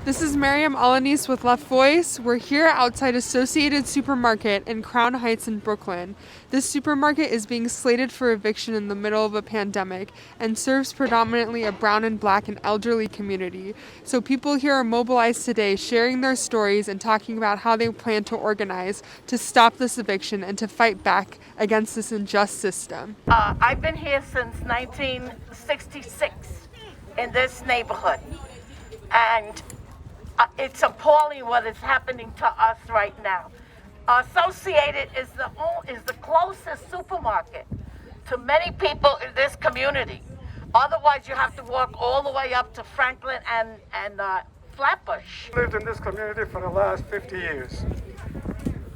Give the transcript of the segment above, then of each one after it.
This is Miriam Alanis with Left Voice. We're here outside Associated Supermarket in Crown Heights in Brooklyn. This supermarket is being slated for eviction in the middle of a pandemic and serves predominantly a brown and black and elderly community. So people here are mobilized today, sharing their stories and talking about how they plan to organize to stop this eviction and to fight back against this unjust system. I've been here since 1966 in this neighborhood, and it's appalling what is happening to us right now. Associated is the closest supermarket to many people in this community. Otherwise, you have to walk all the way up to Franklin and Flatbush. I've lived in this community for the last 50 years.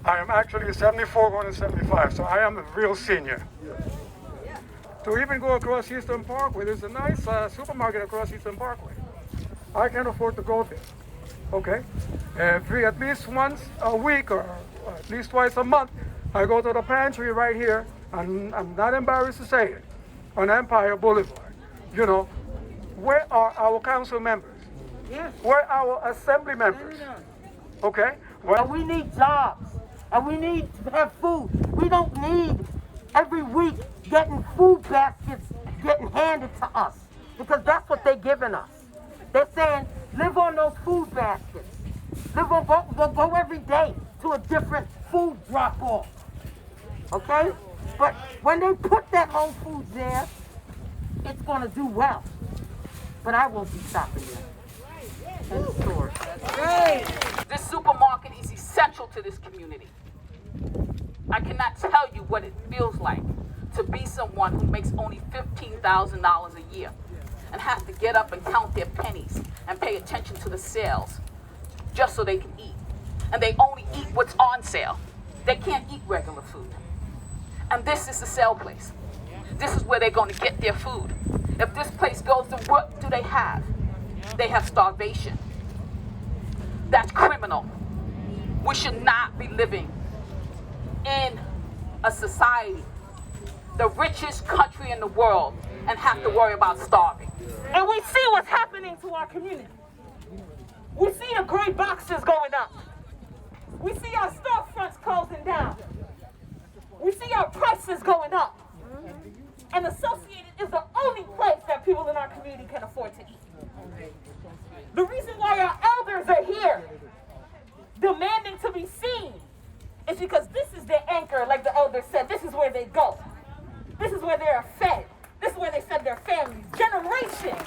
I am actually 74 going to 75, so I am a real senior. To even go across Eastern Parkway, there's a nice supermarket across Eastern Parkway. I can afford to go there. Okay, at least once a week or at least twice a month, I go to the pantry right here, and I'm not embarrassed to say it, on Empire Boulevard. You know, where are our council members? Yes. Where are our assembly members? Okay? Well, we need jobs, and we need to have food. We don't need every week getting food baskets getting handed to us, because that's what they're giving us. They're saying, live on those food baskets. Go every day to a different food drop-off. Okay? But when they put that whole food there, it's going to do well. But I won't be stopping there in the store. This supermarket is essential to this community. I cannot tell you what it feels like to be someone who makes only $15,000 a year and has to get up and count their pennies and pay attention to the sales just so they can eat. And they only eat what's on sale. They can't eat regular food. And this is the sale place. This is where they're going to get their food. If this place goes, then what do they have? They have starvation. That's criminal. We should not be living in a society, the richest country in the world, and have to worry about starving. And we see what's happening to our community. We see the gray boxes going up. We see our storefronts closing down. We see our prices going up. And Associated is the only place that people in our community can afford to eat. The reason why our elders are here demanding to be seen is because this is their anchor, like the elder said. This is where they go. This is where they are fed. This is where they fed their families. Generations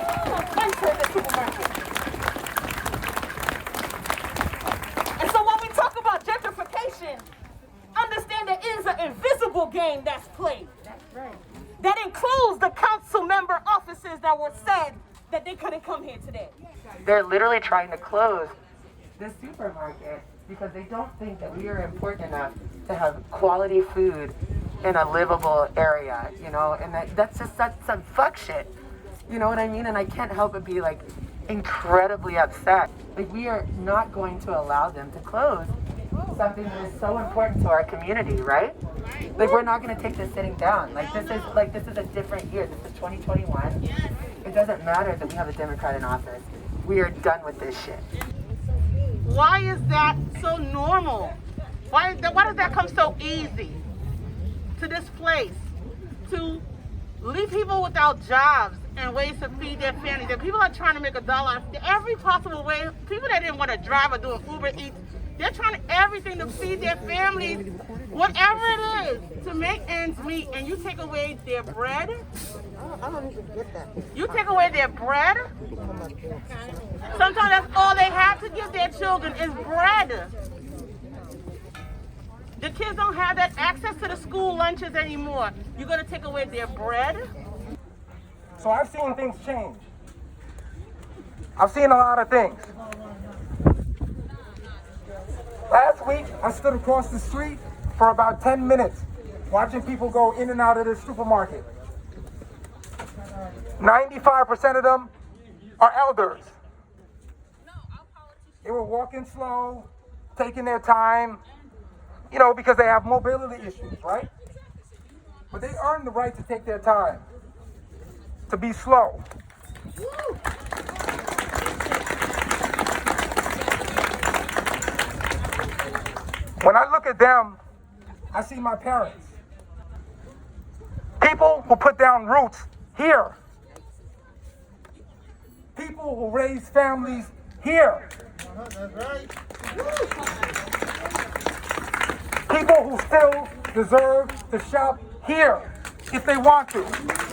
have entered the supermarket. And so when we talk about gentrification, understand there is an invisible game that's played. That's right. That includes the council member offices that were said that they couldn't come here today. They're literally trying to close the supermarket because they don't think that we are important enough to have quality food in a livable area, you know, and that's just some fuck shit, you know what I mean? And I can't help but be like incredibly upset. Like, we are not going to allow them to close something that is so important to our community, right? Like, we're not going to take this sitting down. This is a different year. This is 2021. It doesn't matter that we have a Democrat in office. We are done with this shit. Why is that so normal? Why does that come so easy to this place? To leave people without jobs and ways to feed their families. That people are trying to make $1 every possible way. People that didn't want to drive or do an Uber Eats, they're trying everything to feed their families, whatever it is, to make ends meet. And you take away their bread. I don't even get that. You take away their bread. Sometimes that's all they have to give their children is bread. The kids don't have that access to the school lunches anymore. You're going to take away their bread? So I've seen things change. I've seen a lot of things. Last week, I stood across the street for about 10 minutes watching people go in and out of this supermarket. 95% of them are elders. They were walking slow, taking their time, you know, because they have mobility issues, right? But they earn the right to take their time, to be slow. When I look at them, I see my parents. People who put down roots here. People who raise families here. That's right. People who still deserve to shop here if they want to.